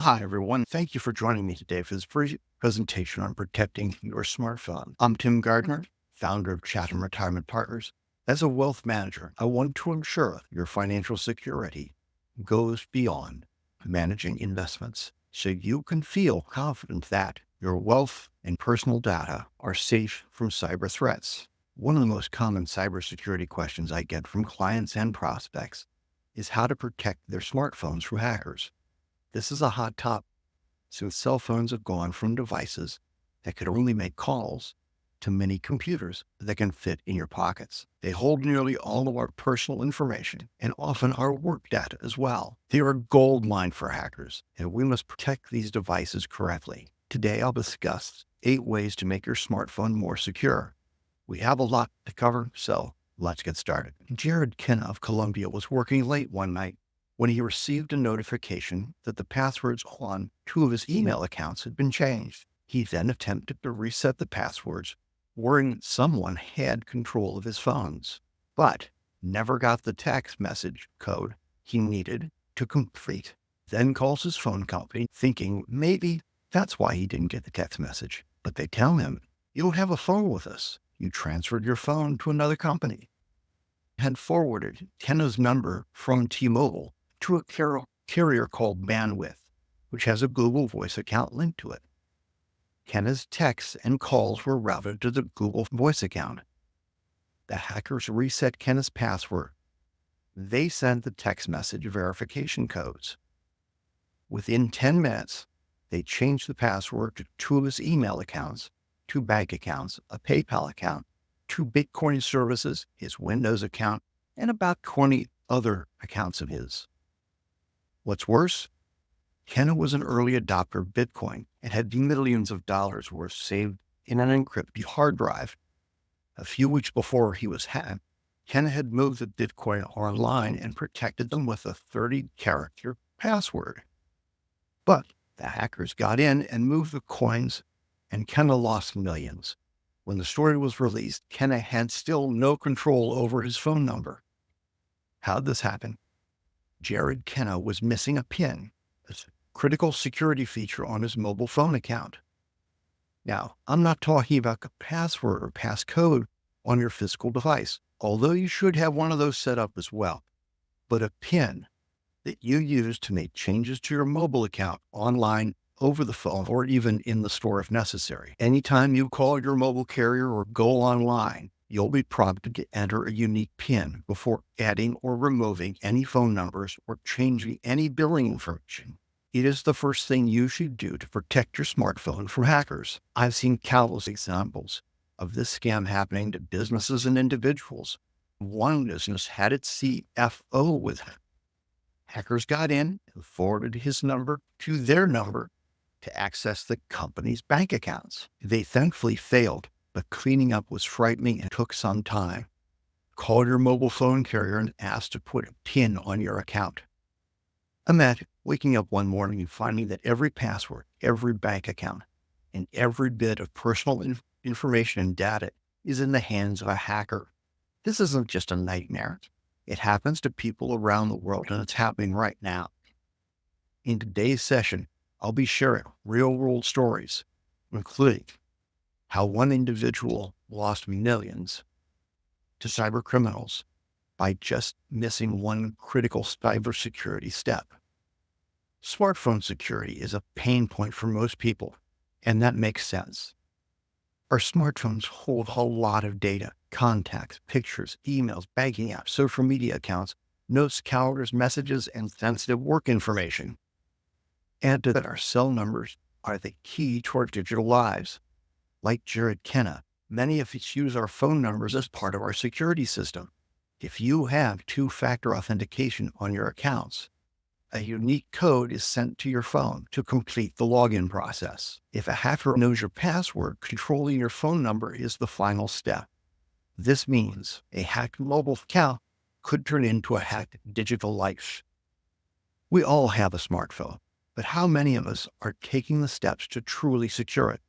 Hi, everyone. Thank you for joining me today for this presentation on protecting your smartphone. I'm Tim Gardner, founder of Chatham Retirement Partners. As a wealth manager, I want to ensure your financial security goes beyond managing investments so you can feel confident that your wealth and personal data are safe from cyber threats. One of the most common cybersecurity questions I get from clients and prospects is how to protect their smartphones from hackers. This is a hot topic since cell phones have gone from devices that could only make calls to mini computers that can fit in your pockets. They hold nearly all of our personal information and often our work data as well. They are a gold mine for hackers, and we must protect these devices correctly. Today, I'll discuss 8 ways to make your smartphone more secure. We have a lot to cover, so let's get started. Jared Kenna of Columbia was working late one night when he received a notification that the passwords on 2 of his email accounts had been changed. He then attempted to reset the passwords, worrying that someone had control of his phones, but never got the text message code he needed to complete. Then calls his phone company, thinking maybe that's why he didn't get the text message. But they tell him, "You don't have a phone with us. You transferred your phone to another company." Had forwarded Kenna's number from T-Mobile to a carrier called Bandwidth, which has a Google Voice account linked to it. Kenna's texts and calls were routed to the Google Voice account. The hackers reset Kenna's password. They sent the text message verification codes. Within 10 minutes, they changed the password to 2 of his email accounts, 2 bank accounts, a PayPal account, 2 Bitcoin services, his Windows account, and about 20 other accounts of his. What's worse, Kenna was an early adopter of Bitcoin and had millions of dollars worth saved in an encrypted hard drive. A few weeks before he was hacked, Kenna had moved the Bitcoin online and protected them with a 30-character password. But the hackers got in and moved the coins, and Kenna lost millions. When the story was released, Kenna had still no control over his phone number. How'd this happen? Jared Kenna was missing a PIN, a critical security feature on his mobile phone account. Now, I'm not talking about a password or passcode on your physical device, although you should have one of those set up as well, but a PIN that you use to make changes to your mobile account online, over the phone, or even in the store if necessary. Anytime you call your mobile carrier or go online, you'll be prompted to enter a unique PIN before adding or removing any phone numbers or changing any billing information. It is the first thing you should do to protect your smartphone from hackers. I've seen countless examples of this scam happening to businesses and individuals. One business had its CFO with him. Hackers got in and forwarded his number to their number to access the company's bank accounts. They thankfully failed, but cleaning up was frightening and took some time. Call your mobile phone carrier and ask to put a PIN on your account. Imagine waking up one morning and finding that every password, every bank account, and every bit of personal information and data is in the hands of a hacker. This isn't just a nightmare. It happens to people around the world, and it's happening right now. In today's session, I'll be sharing real-world stories, including how one individual lost millions to cyber criminals by just missing one critical cybersecurity step. Smartphone security is a pain point for most people, and that makes sense. Our smartphones hold a lot of data: contacts, pictures, emails, banking apps, social media accounts, notes, calendars, messages, and sensitive work information. Add to that our cell numbers are the key to our digital lives. Like Jared Kenna, many of us use our phone numbers as part of our security system. If you have 2-factor authentication on your accounts, a unique code is sent to your phone to complete the login process. If a hacker knows your password, controlling your phone number is the final step. This means a hacked mobile account could turn into a hacked digital life. We all have a smartphone, but how many of us are taking the steps to truly secure it?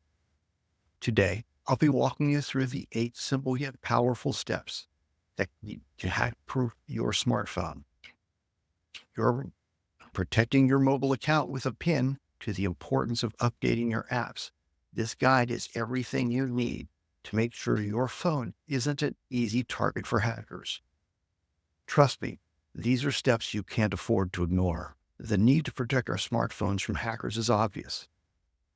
Today, I'll be walking you through the 8 simple yet powerful steps that you can hack-proof your smartphone. You're protecting your mobile account with a PIN to the importance of updating your apps. This guide is everything you need to make sure your phone isn't an easy target for hackers. Trust me, these are steps you can't afford to ignore. The need to protect our smartphones from hackers is obvious.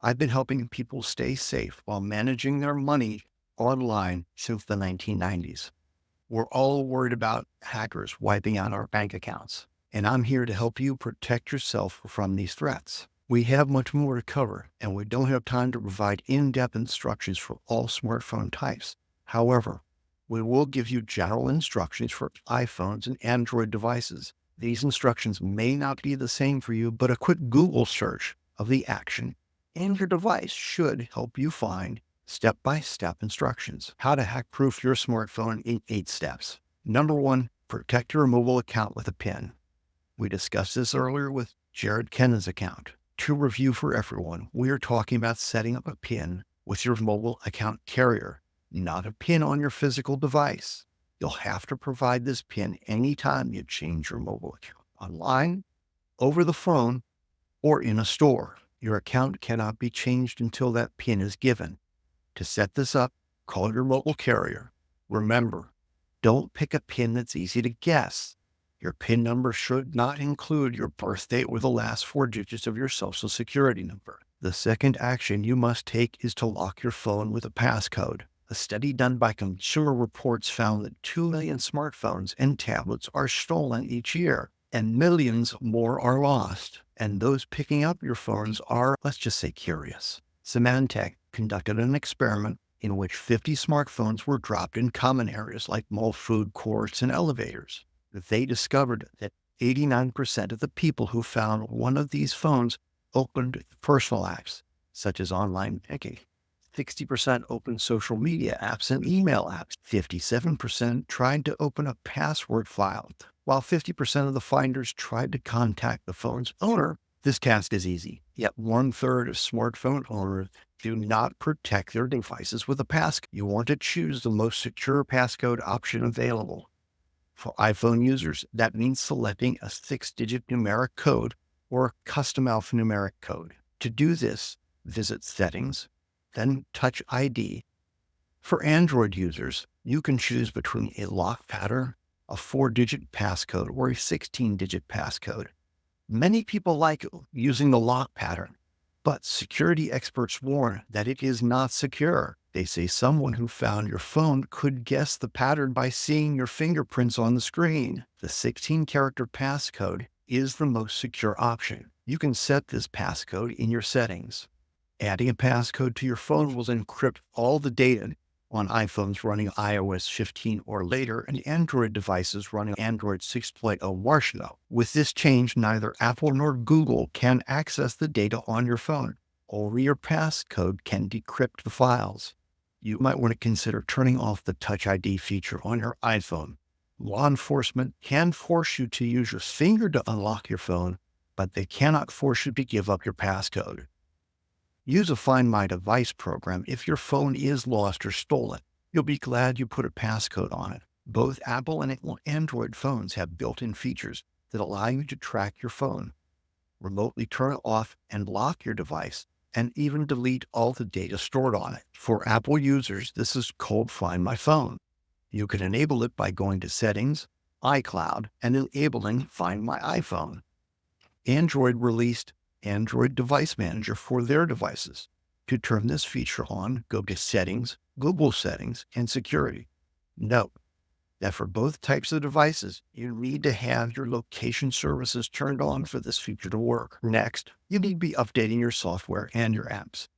I've been helping people stay safe while managing their money online since the 1990s. We're all worried about hackers wiping out our bank accounts, and I'm here to help you protect yourself from these threats. We have much more to cover, and we don't have time to provide in-depth instructions for all smartphone types. However, we will give you general instructions for iPhones and Android devices. These instructions may not be the same for you, but a quick Google search of the action and your device should help you find step-by-step instructions. How to hack-proof your smartphone in 8 steps. Number 1, protect your mobile account with a PIN. We discussed this earlier with Jared Kennan's account. To review for everyone, we are talking about setting up a PIN with your mobile account carrier, not a PIN on your physical device. You'll have to provide this PIN anytime you change your mobile account, online, over the phone, or in a store. Your account cannot be changed until that PIN is given. To set this up, call your mobile carrier. Remember, don't pick a PIN that's easy to guess. Your PIN number should not include your birth date or the last 4 digits of your social security number. The second action you must take is to lock your phone with a passcode. A study done by Consumer Reports found that 2 million smartphones and tablets are stolen each year, and millions more are lost. And those picking up your phones are, let's just say, curious. Symantec conducted an experiment in which 50 smartphones were dropped in common areas like mall food courts and elevators. They discovered that 89% of the people who found one of these phones opened personal apps, such as online banking. 60% opened social media apps and email apps. 57% tried to open a password file, while 50% of the finders tried to contact the phone's owner. This task is easy, yet 1/3 of smartphone owners do not protect their devices with a passcode. You want to choose the most secure passcode option available. For iPhone users, that means selecting a 6-digit numeric code or a custom alphanumeric code. To do this, visit Settings, then Touch ID. For Android users, you can choose between a lock pattern, a 4-digit passcode, or a 16-digit passcode. Many people like using the lock pattern, but security experts warn that it is not secure. They say someone who found your phone could guess the pattern by seeing your fingerprints on the screen. The 16-character passcode is the most secure option. You can set this passcode in your settings. Adding a passcode to your phone will encrypt all the data on iPhones running iOS 15 or later and Android devices running Android 6.0 Marshmallow. With this change, neither Apple nor Google can access the data on your phone. Only your passcode can decrypt the files. You might want to consider turning off the Touch ID feature on your iPhone. Law enforcement can force you to use your finger to unlock your phone, but they cannot force you to give up your passcode. Use a Find My Device program if your phone is lost or stolen. You'll be glad you put a passcode on it. Both Apple and Android phones have built-in features that allow you to track your phone, remotely turn it off and lock your device, and even delete all the data stored on it. For Apple users, this is called Find My Phone. You can enable it by going to Settings, iCloud, and enabling Find My iPhone. Android released Android Device Manager for their devices. To turn this feature on, go to Settings, Google Settings, and Security. Note that for both types of devices, you need to have your location services turned on for this feature to work. Next, you need to be updating your software and your apps.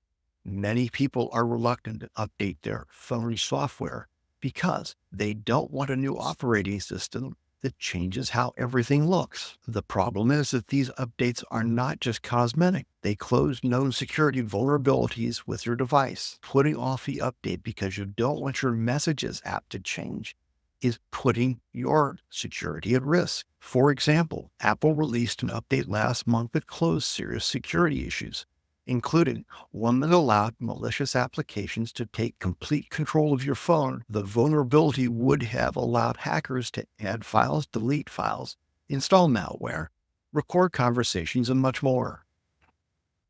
Many people are reluctant to update their phone software because they don't want a new operating system that changes how everything looks. The problem is that these updates are not just cosmetic. They close known security vulnerabilities with your device. Putting off the update because you don't want your Messages app to change is putting your security at risk. For example, Apple released an update last month that closed serious security issues, including one that allowed malicious applications to take complete control of your phone. The vulnerability would have allowed hackers to add files, delete files, install malware, record conversations, and much more.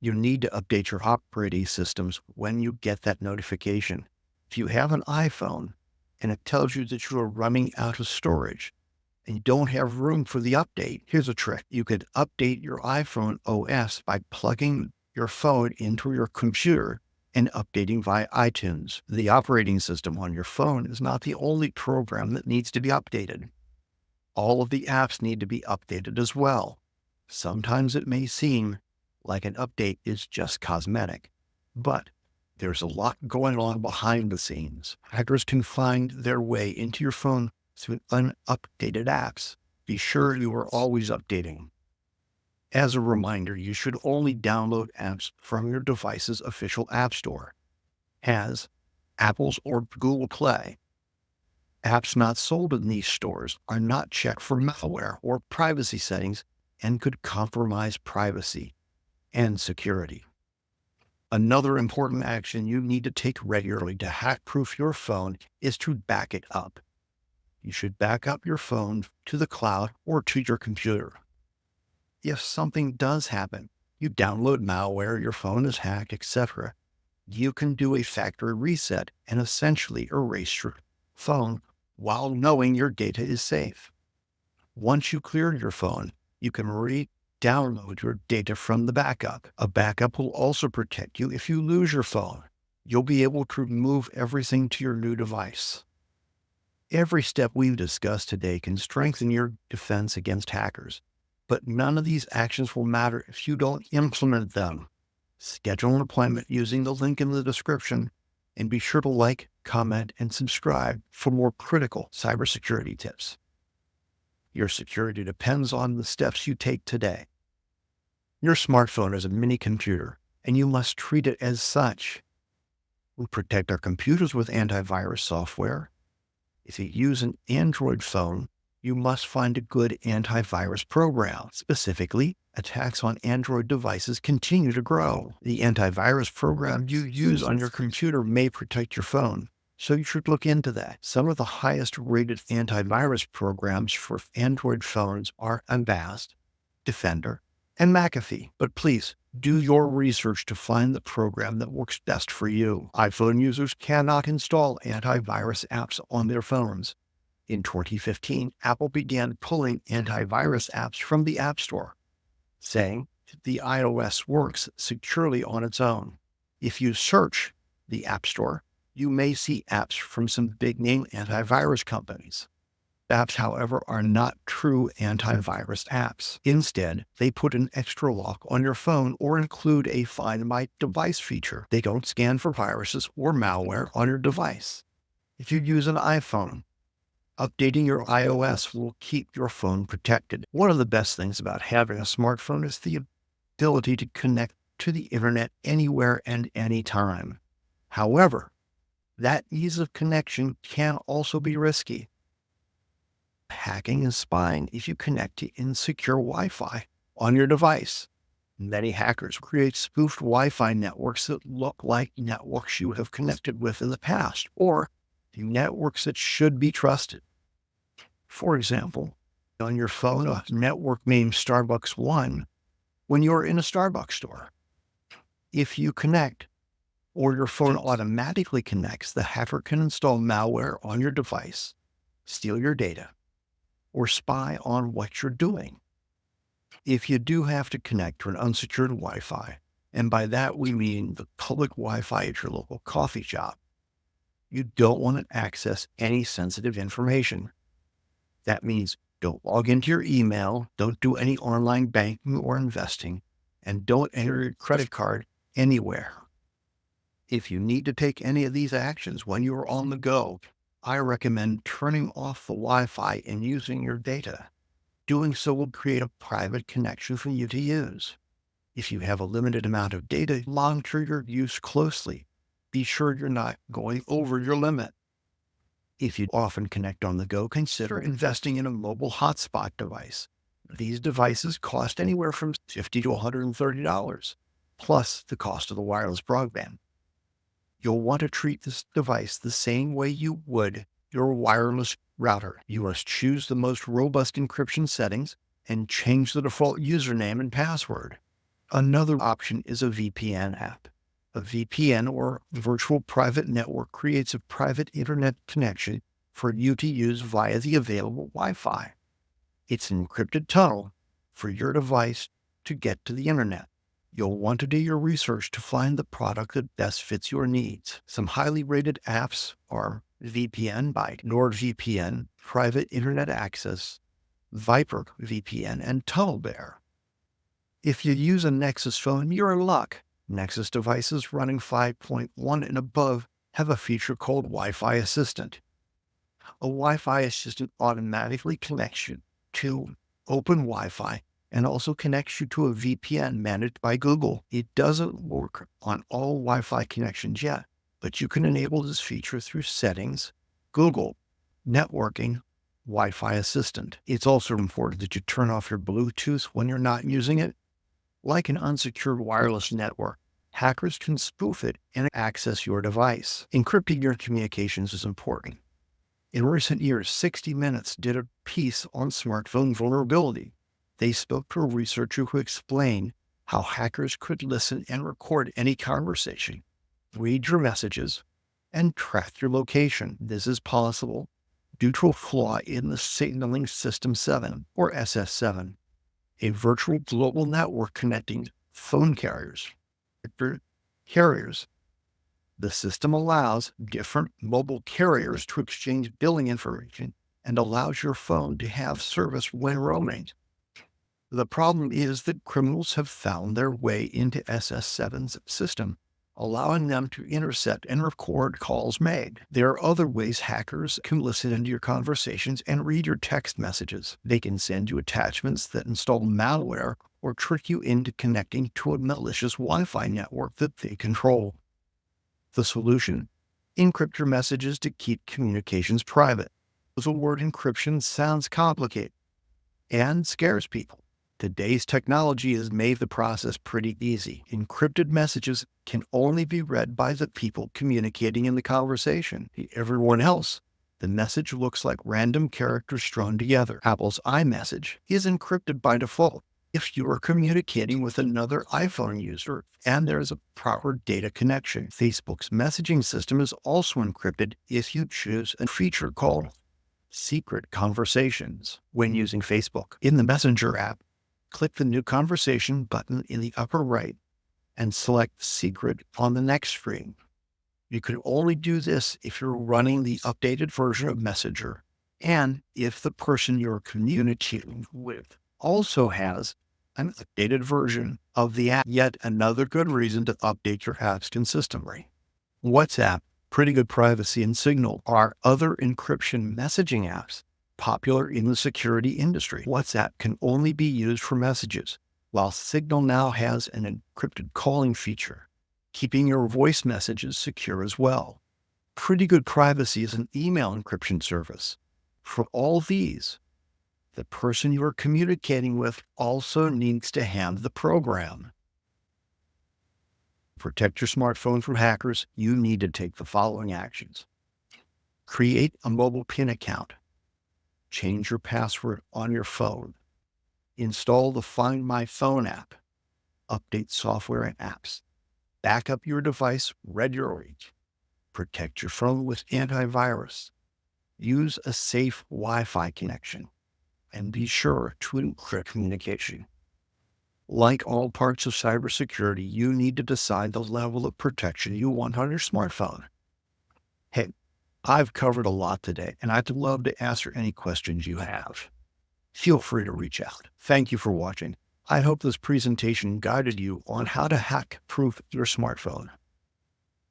You need to update your operating systems when you get that notification. If you have an iPhone and it tells you that you are running out of storage and you don't have room for the update, here's a trick. You could update your iPhone OS by plugging your phone into your computer and updating via iTunes. The operating system on your phone is not the only program that needs to be updated. All of the apps need to be updated as well. Sometimes it may seem like an update is just cosmetic, but there's a lot going on behind the scenes. Hackers can find their way into your phone through unupdated apps. Be sure you are always updating. As a reminder, you should only download apps from your device's official app store, as Apple's or Google Play. Apps not sold in these stores are not checked for malware or privacy settings and could compromise privacy and security. Another important action you need to take regularly to hack-proof your phone is to back it up. You should back up your phone to the cloud or to your computer. If something does happen, you download malware, your phone is hacked, etc., you can do a factory reset and essentially erase your phone while knowing your data is safe. Once you clear your phone, you can re-download your data from the backup. A backup will also protect you if you lose your phone. You'll be able to move everything to your new device. Every step we've discussed today can strengthen your defense against hackers, but none of these actions will matter if you don't implement them. Schedule an appointment using the link in the description, and be sure to like, comment, and subscribe for more critical cybersecurity tips. Your security depends on the steps you take today. Your smartphone is a mini computer, and you must treat it as such. We protect our computers with antivirus software. If you use an Android phone, you must find a good antivirus program. Specifically, attacks on Android devices continue to grow. The antivirus program you use on your computer may protect your phone, so you should look into that. Some of the highest rated antivirus programs for Android phones are Avast, Defender, and McAfee. But please, do your research to find the program that works best for you. iPhone users cannot install antivirus apps on their phones. In 2015, Apple began pulling antivirus apps from the App Store, saying the iOS works securely on its own. If you search the App Store, you may see apps from some big-name antivirus companies. Apps, however, are not true antivirus apps. Instead, they put an extra lock on your phone or include a Find My Device feature. They don't scan for viruses or malware on your device. If you use an iPhone, updating your iOS will keep your phone protected. One of the best things about having a smartphone is the ability to connect to the internet anywhere and anytime. However, that ease of connection can also be risky. Hacking and spying if you connect to insecure Wi-Fi on your device. Many hackers create spoofed Wi-Fi networks that look like networks you have connected with in the past, or networks that should be trusted. For example, on your phone, a network named Starbucks One when you're in a Starbucks store. If you connect, or your phone automatically connects, the hacker can install malware on your device, steal your data, or spy on what you're doing. If you do have to connect to an unsecured Wi-Fi, and by that we mean the public Wi-Fi at your local coffee shop, you don't want to access any sensitive information. That means don't log into your email, don't do any online banking or investing, and don't enter your credit card anywhere. If you need to take any of these actions when you are on the go, I recommend turning off the Wi-Fi and using your data. Doing so will create a private connection for you to use. If you have a limited amount of data, monitor your use closely. Be sure you're not going over your limit. If you often connect on the go, consider investing in a mobile hotspot device. These devices cost anywhere from $50 to $130, plus the cost of the wireless broadband. You'll want to treat this device the same way you would your wireless router. You must choose the most robust encryption settings and change the default username and password. Another option is a VPN app. A VPN, or virtual private network, creates a private internet connection for you to use via the available Wi-Fi. It's an encrypted tunnel for your device to get to the internet. You'll want to do your research to find the product that best fits your needs. Some highly rated apps are VPN by NordVPN, Private Internet Access, Viper VPN, and TunnelBear. If you use a Nexus phone, you're in luck. Nexus devices running 5.1 and above have a feature called Wi-Fi Assistant. A Wi-Fi assistant automatically connects you to open Wi-Fi and also connects you to a VPN managed by Google. It doesn't work on all Wi-Fi connections yet, but you can enable this feature through Settings, Google, Networking, Wi-Fi Assistant. It's also important that you turn off your Bluetooth when you're not using it. Like an unsecured wireless network, hackers can spoof it and access your device. Encrypting your communications is important. In recent years, 60 Minutes did a piece on smartphone vulnerability. They spoke to a researcher who explained how hackers could listen and record any conversation, read your messages, and track your location. This is possible due to a flaw in the Signaling System 7, or SS7, a virtual global network connecting phone carriers. The system allows different mobile carriers to exchange billing information and allows your phone to have service when roaming. The problem is that criminals have found their way into SS7's system, allowing them to intercept and record calls made. There are other ways hackers can listen into your conversations and read your text messages. They can send you attachments that install malware or trick you into connecting to a malicious Wi-Fi network that they control. The solution: encrypt your messages to keep communications private. The word encryption sounds complicated and scares people. Today's technology has made the process pretty easy. Encrypted messages can only be read by the people communicating in the conversation. Everyone else, the message looks like random characters strung together. Apple's iMessage is encrypted by default if you are communicating with another iPhone user and there is a proper data connection. Facebook's messaging system is also encrypted if you choose a feature called Secret Conversations when using Facebook. In the Messenger app, click the New Conversation button in the upper right and select Secret on the next screen. You can only do this if you're running the updated version of Messenger and if the person you're communicating with also has an updated version of the app. Yet another good reason to update your apps consistently. WhatsApp, Pretty Good Privacy, and Signal are other encryption messaging apps popular in the security industry. WhatsApp can only be used for messages, while Signal now has an encrypted calling feature, keeping your voice messages secure as well. Pretty Good Privacy is an email encryption service. For all these, the person you are communicating with also needs to have the program. To protect your smartphone from hackers, you need to take the following actions. Create a mobile PIN account. Change your password on your phone. Install the Find My Phone app. Update software and apps. Back up your device regularly. Protect your phone with antivirus. Use a safe Wi-Fi connection. And be sure to encrypt communication. Like all parts of cybersecurity, you need to decide the level of protection you want on your smartphone. Hey, I've covered a lot today, and I'd love to answer any questions you have. Feel free to reach out. Thank you for watching. I hope this presentation guided you on how to hack-proof your smartphone.